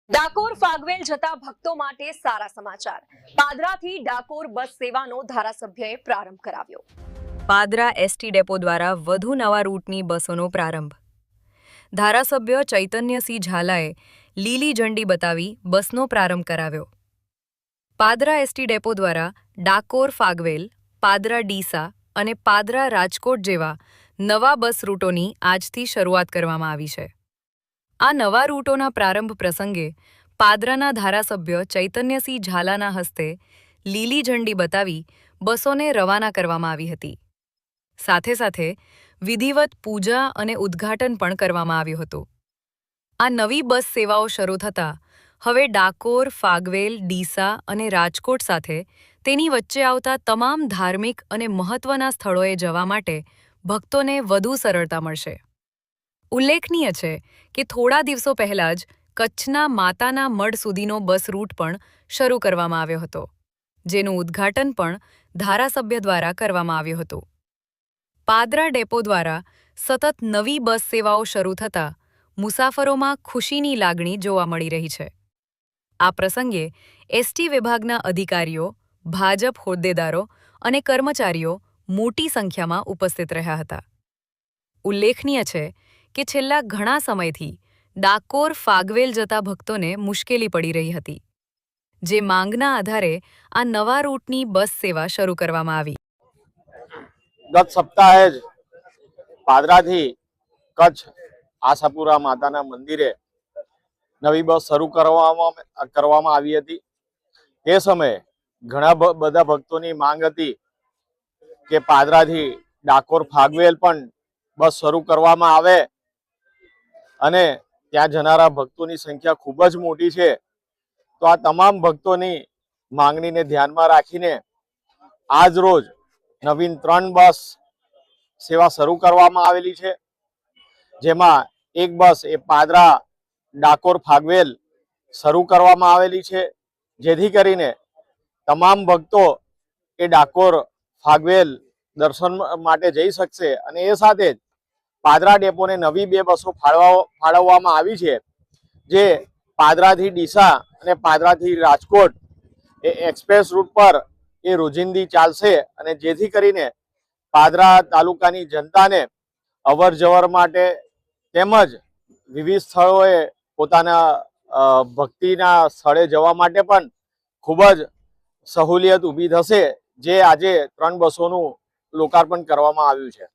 ડાકોર ફાગવેલ જતા ભક્તો માટે સારા સમાચાર। પાદરાથી ડાકોર બસ સેવાનો ધારાસભ્યએ પ્રારંભ કરાવ્યો। પાદરા એસટી ડેપો દ્વારા વધુ નવા રૂટની બસોનો પ્રારંભ। ધારાસભ્ય ચૈતન્યસિંહ ઝાલાએ લીલી ઝંડી બતાવી બસનો પ્રારંભ કરાવ્યો। પાદરા એસટી ડેપો દ્વારા ડાકોર ફાગવેલ, પાદરા ડીસા અને પાદરા રાજકોટ જેવા નવા બસ રૂટોની આજથી શરૂઆત કરવામાં આવી છે। આ નવા રૂટોના પ્રારંભ પ્રસંગે પાદરાના ધારાસભ્ય ચૈતન્યસિંહ ઝાલાના હસ્તે લીલી ઝંડી બતાવી બસોને રવાના કરવામાં આવી હતી। સાથે સાથે વિધિવત પૂજા અને ઉદ્ઘાટન પણ કરવામાં આવ્યું હતું। આ નવી બસ સેવાઓ શરૂ થતાં હવે ડાકોર, ફાગવેલ, ડીસા અને રાજકોટ સાથે તેની વચ્ચે આવતા તમામ ધાર્મિક અને મહત્વના સ્થળોએ જવા માટે ભક્તોને વધુ સરળતા મળશે। ઉલ્લેખનીય છે કે થોડા દિવસો પહેલા જ કચ્છના માતાના મઢ સુધીનો બસ રૂટ પણ શરૂ કરવામાં આવ્યો હતો, જેનું ઉદ્ઘાટન પણ ધારાસભ્ય દ્વારા કરવામાં આવ્યું હતું। પાદરા ડેપો દ્વારા સતત નવી બસ સેવાઓ શરૂ થતાં મુસાફરોમાં ખુશીની લાગણી જોવા મળી રહી છે। આ પ્રસંગે એસટી વિભાગના અધિકારીઓ, ભાજપ હોદ્દેદારો અને કર્મચારીઓ મોટી સંખ્યામાં ઉપસ્થિત રહ્યા હતા। ઉલ્લેખનીય છે કે છેલ્લા ઘણા સમયથી ડાકોર ફાગવેલ જતા ભક્તોને મુશ્કેલી પડી રહી હતી, જે માંગના આધારે આ નવા રૂટની બસ સેવા શરૂ કરવામાં આવી। ગત સપ્તાહે જ પાદરાથી કચ્છ આશાપુરા માતાના મંદિરે નવી બસ શરૂ કરવામાં આવી હતી। તે સમયે ઘણા બધા ભક્તોની માંગ હતી કે પાદરાથી ડાકોર ફાગવેલ પણ બસ શરૂ કરવામાં આવે અને ત્યાં જનારા ભક્તોની સંખ્યા ખૂબ જ મોટી છે। તો આ તમામ ભક્તોની માંગણીને ધ્યાનમાં રાખીને આજ રોજ નવીન 3 બસ સેવા શરૂ કરવામાં આવેલી છે, જેમાં એક બસ એ પાદરા ડાકોર ફાગવેલ શરૂ કરવામાં આવેલી છે, જેથી કરીને તમામ ભક્તો એ ડાકોર ફાગવેલ દર્શન માટે જઈ શકશે। અને એ સાથે જ પાદરા ડેપોને નવી 2 બસો ફાળવવામાં આવી છે, જે પાદરાથી ડીસા અને પાદરાથી રાજકોટ એ એક્સપ્રેસ રૂટ પર એ રોજિંદી ચાલશે અને જેથી કરીને પાદરા તાલુકાની જનતાને અવર જવર માટે તેમજ વિવિધ સ્થળોએ પોતાના ભક્તિના સ્થળે જવા માટે પણ ખૂબ જ સહુલિયત ઊભી થશે, જે આજે 3 બસોનું લોકાર્પણ કરવામાં આવ્યું છે।